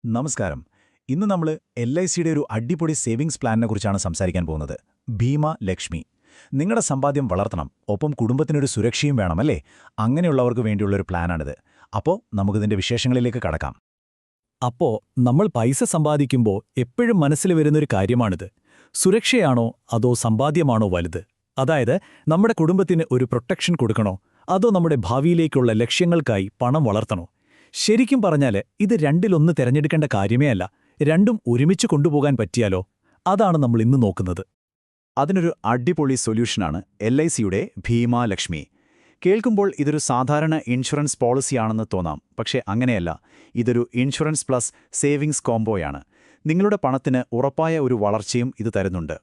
നമസ്കാരം. ഇന്ന് നമ്മൾ എൽ.ഐ.സിയുടെ ഒരു അടിപൊളി സേവിങ്സ് പ്ലാനിനെ കുറിച്ചാണ് സംസാരിക്കാൻ പോകുന്നത്. ഭീമ ലക്ഷ്മി. നിങ്ങളുടെ സമ്പാദ്യം വളർത്തണം, ഒപ്പം കുടുംബത്തിനൊരു സുരക്ഷയും വേണമല്ലേ? അങ്ങനെയുള്ളവർക്ക് വേണ്ടിയുള്ളൊരു പ്ലാനാണിത്. അപ്പോൾ നമുക്കിതിന്റെ വിശേഷങ്ങളിലേക്ക് കടക്കാം. അപ്പോ നമ്മൾ പൈസ സമ്പാദിക്കുമ്പോൾ എപ്പോഴും മനസ്സിൽ വരുന്നൊരു കാര്യമാണിത്. സുരക്ഷയാണോ അതോ സമ്പാദ്യമാണോ വലുത്? അതായത് നമ്മുടെ കുടുംബത്തിന് ഒരു പ്രൊട്ടക്ഷൻ കൊടുക്കണോ അതോ നമ്മുടെ ഭാവിയിലേക്കുള്ള ലക്ഷ്യങ്ങൾക്കായി പണം വളർത്തണോ? ശരിക്കും പറഞ്ഞാല് ഇത് രണ്ടിലൊന്ന് തിരഞ്ഞെടുക്കേണ്ട കാര്യമേ അല്ല. രണ്ടും ഒരുമിച്ച് കൊണ്ടുപോകാൻ പറ്റിയാലോ? അതാണ് നമ്മൾ ഇന്ന് നോക്കുന്നത്. അതിനൊരു അടിപൊളി സൊല്യൂഷനാണ് എൽ.ഐ.സിയുടെ ഭീമ ലക്ഷ്മി. കേൾക്കുമ്പോൾ ഇതൊരു സാധാരണ ഇൻഷുറൻസ് പോളിസിയാണെന്ന് തോന്നാം, പക്ഷേ അങ്ങനെയല്ല. ഇതൊരു ഇൻഷുറൻസ് പ്ലസ് സേവിങ്സ് കോംബോയാണ്. നിങ്ങളുടെ പണത്തിന് ഉറപ്പായ ഒരു വളർച്ചയും ഇത് തരുന്നുണ്ട്.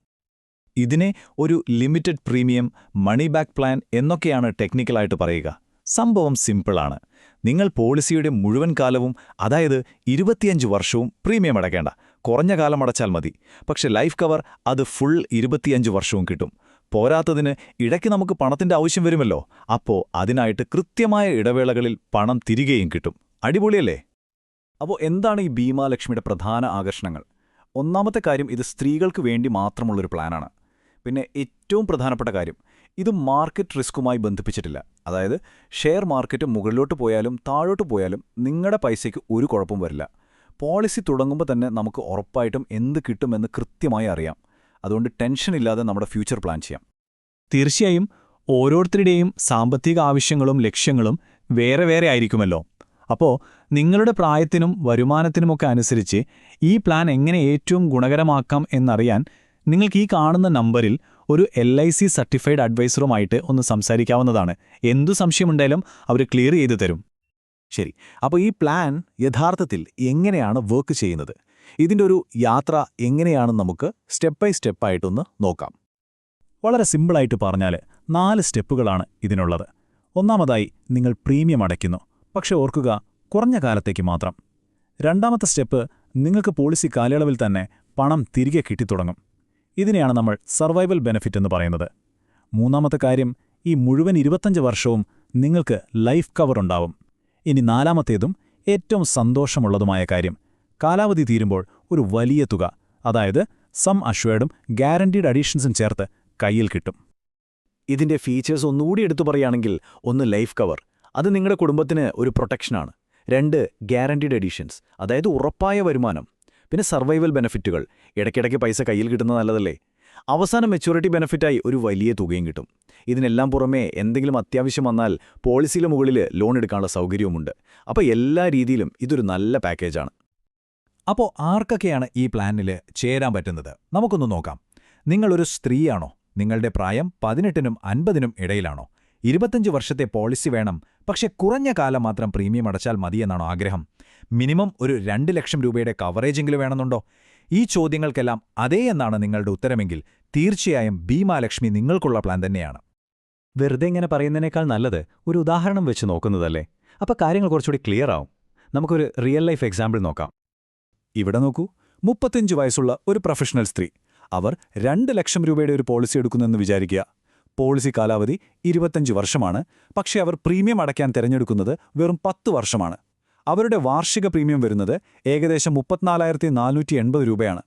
ഇതിനെ ഒരു limited premium, money back plan എന്നൊക്കെയാണ് ടെക്നിക്കലായിട്ട് പറയുക. സംഭവം സിമ്പിളാണ്. നിങ്ങൾ പോളിസിയുടെ മുഴുവൻ കാലവും, അതായത് 25 വർഷവും പ്രീമിയം അടയ്ക്കേണ്ട. കുറഞ്ഞ കാലം അടച്ചാൽ മതി. പക്ഷെ ലൈഫ് കവർ അത് ഫുൾ 25 വർഷവും കിട്ടും. പോരാത്തതിന് ഇടയ്ക്ക് നമുക്ക് പണത്തിന്റെ ആവശ്യം വരുമല്ലോ. അപ്പോൾ അതിനായിട്ട് കൃത്യമായ ഇടവേളകളിൽ പണം തിരികെയും കിട്ടും. അടിപൊളിയല്ലേ? അപ്പോൾ എന്താണ് ഈ ഭീമാലക്ഷ്മിയുടെ പ്രധാന ആകർഷണങ്ങൾ? ഒന്നാമത്തെ കാര്യം, ഇത് സ്ത്രീകൾക്ക് വേണ്ടി മാത്രമുള്ളൊരു പ്ലാനാണ്. പിന്നെ ഏറ്റവും പ്രധാനപ്പെട്ട കാര്യം, ഇത് മാർക്കറ്റ് റിസ്ക്കുമായി ബന്ധിപ്പിച്ചിട്ടില്ല. അതായത് ഷെയർ മാർക്കറ്റ് മുകളിലോട്ട് പോയാലും താഴോട്ട് പോയാലും നിങ്ങളുടെ പൈസയ്ക്ക് ഒരു കുഴപ്പം വരില്ല. പോളിസി തുടങ്ങുമ്പോൾ തന്നെ നമുക്ക് ഉറപ്പായിട്ടും എന്ത് കിട്ടുമെന്ന് കൃത്യമായി അറിയാം. അതുകൊണ്ട് ടെൻഷനില്ലാതെ നമ്മുടെ ഫ്യൂച്ചർ പ്ലാൻ ചെയ്യാം. തീർച്ചയായും ഓരോരുത്തരുടെയും സാമ്പത്തിക ആവശ്യങ്ങളും ലക്ഷ്യങ്ങളും വേറെ വേറെ ആയിരിക്കുമല്ലോ. അപ്പോൾ നിങ്ങളുടെ പ്രായത്തിനും വരുമാനത്തിനുമൊക്കെ അനുസരിച്ച് ഈ പ്ലാൻ എങ്ങനെ ഏറ്റവും ഗുണകരമാക്കാം എന്നറിയാൻ നിങ്ങൾക്ക് ഈ കാണുന്ന നമ്പറിൽ ഒരു എൽ.ഐ.സി സർട്ടിഫൈഡ് അഡ്വൈസറുമായിട്ട് ഒന്ന് സംസാരിക്കാവുന്നതാണ്. എന്തു സംശയമുണ്ടായാലും അവർ ക്ലിയർ ചെയ്തു തരും. ശരി, അപ്പോൾ ഈ പ്ലാൻ യഥാർത്ഥത്തിൽ എങ്ങനെയാണ് വർക്ക് ചെയ്യുന്നത്? ഇതിൻ്റെ ഒരു യാത്ര എങ്ങനെയാണെന്ന് നമുക്ക് സ്റ്റെപ്പ് ബൈ സ്റ്റെപ്പായിട്ടൊന്ന് നോക്കാം. വളരെ സിമ്പിളായിട്ട് പറഞ്ഞാൽ 4 സ്റ്റെപ്പുകളാണ് ഇതിനുള്ളത്. ഒന്നാമതായി, നിങ്ങൾ പ്രീമിയം അടയ്ക്കുന്നു, പക്ഷെ ഓർക്കുക, കുറഞ്ഞ കാലത്തേക്ക് മാത്രം. രണ്ടാമത്തെ സ്റ്റെപ്പ്, നിങ്ങൾക്ക് പോളിസി കാലയളവിൽ തന്നെ പണം തിരികെ കിട്ടിത്തുടങ്ങും. ഇതിനെയാണ് നമ്മൾ സർവൈവൽ ബെനിഫിറ്റ് എന്ന് പറയുന്നത്. മൂന്നാമത്തെ കാര്യം, ഈ മുഴുവൻ 25 വർഷവും നിങ്ങൾക്ക് ലൈഫ് കവർ ഉണ്ടാവും. ഇനി നാലാമത്തേതും ഏറ്റവും സന്തോഷമുള്ളതുമായ കാര്യം, കാലാവധി തീരുമ്പോൾ ഒരു വലിയ തുക, അതായത് സം അഷ്വേർഡും ഗ്യാരണ്ടീഡ് അഡീഷൻസും ചേർത്ത് കയ്യിൽ കിട്ടും. ഇതിന്റെ ഫീച്ചേഴ്സ് ഒന്നുകൂടി എടുത്തു പറയുകയാണെങ്കിൽ, ഒന്ന് ലൈഫ് കവർ, അത് നിങ്ങളുടെ കുടുംബത്തിന് ഒരു പ്രൊട്ടക്ഷനാണ്. 2 ഗ്യാരണ്ടീഡ് അഡീഷൻസ്, അതായത് ഉറപ്പായ വരുമാനം. പിന്നെ സർവൈവൽ ബെനിഫിറ്റുകൾ, ഇടയ്ക്കിടയ്ക്ക് പൈസ കയ്യിൽ കിട്ടുന്നത് നല്ലതല്ലേ. അവസാനം മെച്യൂരിറ്റി ബെനിഫിറ്റായി ഒരു വലിയ തുകയും കിട്ടും. ഇതിനെല്ലാം പുറമേ എന്തെങ്കിലും അത്യാവശ്യം വന്നാൽ പോളിസിയിലെ മുകളിൽ ലോൺ എടുക്കാനുള്ള സൗകര്യവുമുണ്ട്. അപ്പോൾ എല്ലാ രീതിയിലും ഇതൊരു നല്ല പാക്കേജാണ്. അപ്പോൾ ആർക്കൊക്കെയാണ് ഈ പ്ലാനിൽ ചേരാൻ പറ്റുന്നത്? നമുക്കൊന്ന് നോക്കാം. നിങ്ങളൊരു സ്ത്രീയാണോ? നിങ്ങളുടെ പ്രായം 18നും 50നും ഇടയിലാണോ? 25 വർഷത്തെ പോളിസി വേണം, പക്ഷെ കുറഞ്ഞ കാലം മാത്രം പ്രീമിയം അടച്ചാൽ മതിയെന്നാണോ ആഗ്രഹം? മിനിമം ഒരു 2 ലക്ഷം രൂപയുടെ കവറേജെങ്കിലും വേണമെന്നുണ്ടോ? ഈ ചോദ്യങ്ങൾക്കെല്ലാം അതേ എന്നാണ് നിങ്ങളുടെ ഉത്തരമെങ്കിൽ തീർച്ചയായും ഭീമാലക്ഷ്മി നിങ്ങൾക്കുള്ള പ്ലാൻ തന്നെയാണ്. വെറുതെ ഇങ്ങനെ പറയുന്നതിനേക്കാൾ നല്ലത് ഒരു ഉദാഹരണം വെച്ച് നോക്കുന്നതല്ലേ? അപ്പോൾ കാര്യങ്ങൾ കുറച്ചുകൂടി ക്ലിയർ ആവും. നമുക്കൊരു റിയൽ ലൈഫ് എക്സാമ്പിൾ നോക്കാം. ഇവിടെ നോക്കൂ, 35 വയസ്സുള്ള ഒരു പ്രൊഫഷണൽ സ്ത്രീ. അവർ 2 ലക്ഷം രൂപയുടെ ഒരു പോളിസി എടുക്കുന്നെന്ന് വിചാരിക്കുക. പോളിസി കാലാവധി 25 വർഷമാണ്, പക്ഷേ അവർ പ്രീമിയം അടയ്ക്കാൻ തിരഞ്ഞെടുക്കുന്നത് വെറും 10 വർഷമാണ്. അവരുടെ വാർഷിക പ്രീമിയം വരുന്നത് ഏകദേശം 34,480 രൂപയാണ്.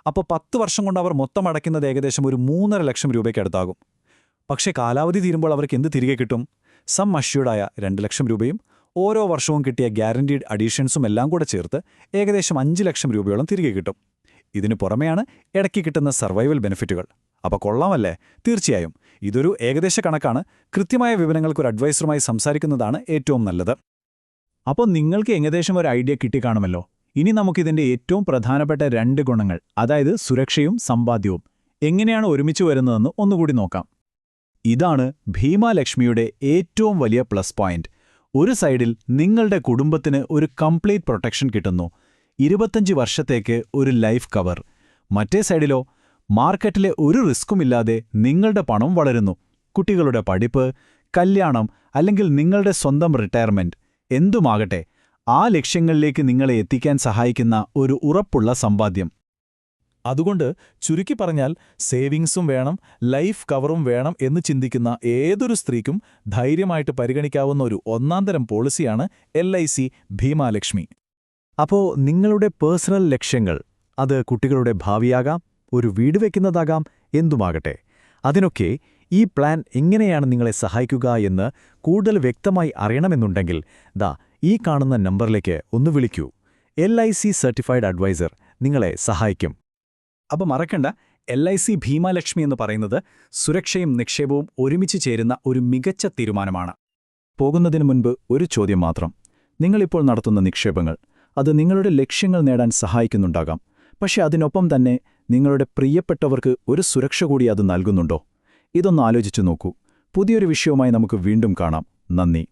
അപ്പോൾ 10 വർഷം കൊണ്ട് അവർ മൊത്തം അടയ്ക്കുന്നത് ഏകദേശം ഒരു 3.5 ലക്ഷം രൂപയ്ക്കടുത്താകും. പക്ഷേ കാലാവധി തീരുമ്പോൾ അവർക്ക് എന്ത് തിരികെ കിട്ടും? സം അഷ്യൂർഡായ 2 ലക്ഷം രൂപയും ഓരോ വർഷവും കിട്ടിയ ഗ്യാരണ്ടീഡ് അഡീഷൻസും എല്ലാം കൂടെ ചേർത്ത് ഏകദേശം 5 ലക്ഷം രൂപയോളം തിരികെ കിട്ടും. ഇതിനു പുറമെയാണ് ഇടയ്ക്ക് കിട്ടുന്ന സർവൈവൽ ബെനിഫിറ്റുകൾ. അപ്പോൾ കൊള്ളാമല്ലേ? തീർച്ചയായും ഇതൊരു ഏകദേശ കണക്കാണ്. കൃത്യമായ വിവരങ്ങൾക്കൊരു അഡ്വൈസറുമായി സംസാരിക്കുന്നതാണ് ഏറ്റവും നല്ലത്. അപ്പോൾ നിങ്ങൾക്ക് ഏകദേശം ഒരു ഐഡിയ കിട്ടിക്കാണുമല്ലോ. ഇനി നമുക്കിതിൻ്റെ ഏറ്റവും പ്രധാനപ്പെട്ട 2 ഗുണങ്ങൾ, അതായത് സുരക്ഷയും സമ്പാദ്യവും, എങ്ങനെയാണ് ഒരുമിച്ച് വരുന്നതെന്ന് ഒന്നുകൂടി നോക്കാം. ഇതാണ് ഭീമാലക്ഷ്മിയുടെ ഏറ്റവും വലിയ പ്ലസ് പോയിന്റ്. ഒരു സൈഡിൽ നിങ്ങളുടെ കുടുംബത്തിന് ഒരു കംപ്ലീറ്റ് പ്രൊട്ടക്ഷൻ കിട്ടുന്നു, 25 വർഷത്തേക്ക് ഒരു ലൈഫ് കവർ. മറ്റേ സൈഡിലോ, മാർക്കറ്റിലെ ഒരു റിസ്ക്കുമില്ലാതെ നിങ്ങളുടെ പണം വളരുന്നു. കുട്ടികളുടെ പഠിപ്പ്, കല്യാണം, അല്ലെങ്കിൽ നിങ്ങളുടെ സ്വന്തം റിട്ടയർമെന്റ്, എന്തുമാകട്ടെ, ആ ലക്ഷ്യങ്ങളിലേക്ക് നിങ്ങളെ എത്തിക്കാൻ സഹായിക്കുന്ന ഒരു ഉറപ്പുള്ള സമ്പാദ്യം. അതുകൊണ്ട് ചുരുക്കി പറഞ്ഞാൽ, സേവിങ്സും വേണം, ലൈഫ് കവറും വേണം എന്ന് ചിന്തിക്കുന്ന ഏതൊരു സ്ത്രീക്കും ധൈര്യമായിട്ട് പരിഗണിക്കാവുന്ന ഒരു ഒന്നാന്തരം പോളിസിയാണ് എൽ.ഐ.സി ഭീമാലക്ഷ്മി. അപ്പോൾ നിങ്ങളുടെ പേഴ്സണൽ ലക്ഷ്യങ്ങൾ, അത് കുട്ടികളുടെ ഭാവിയാകാം, ഒരു വീട് വയ്ക്കുന്നതാകാം, എന്തുമാകട്ടെ, അതിനൊക്കെ ഈ പ്ലാൻ എങ്ങനെയാണ് നിങ്ങളെ സഹായിക്കുക എന്ന് കൂടുതൽ വ്യക്തമായി അറിയണമെന്നുണ്ടെങ്കിൽ ഈ കാണുന്ന നമ്പറിലേക്ക് ഒന്ന് വിളിക്കൂ. LIC സർട്ടിഫൈഡ് അഡ്വൈസർ നിങ്ങളെ സഹായിക്കും. അപ്പോൾ മറക്കണ്ട, LIC ഭീമാലക്ഷ്മി എന്ന് പറയുന്നത് സുരക്ഷയും നിക്ഷേപവും ഒരുമിച്ച് ചേരുന്ന ഒരു മികച്ച തീരുമാനമാണ്. പോകുന്നതിനു മുൻപ് ഒരു ചോദ്യം മാത്രം. നിങ്ങളിപ്പോൾ നടത്തുന്ന നിക്ഷേപങ്ങൾ അത് നിങ്ങളുടെ ലക്ഷ്യങ്ങൾ നേടാൻ സഹായിക്കുന്നുണ്ടാകാം, പക്ഷെ അതിനൊപ്പം തന്നെ നിങ്ങളുടെ പ്രിയപ്പെട്ടവർക്ക് ഒരു സുരക്ഷ കൂടി അത് നൽകുന്നുണ്ടോ? ഇതൊന്ന് ആലോചിച്ചു നോക്കൂ. പുതിയൊരു വിഷയവുമായി നമുക്ക് വീണ്ടും കാണാം. നന്ദി.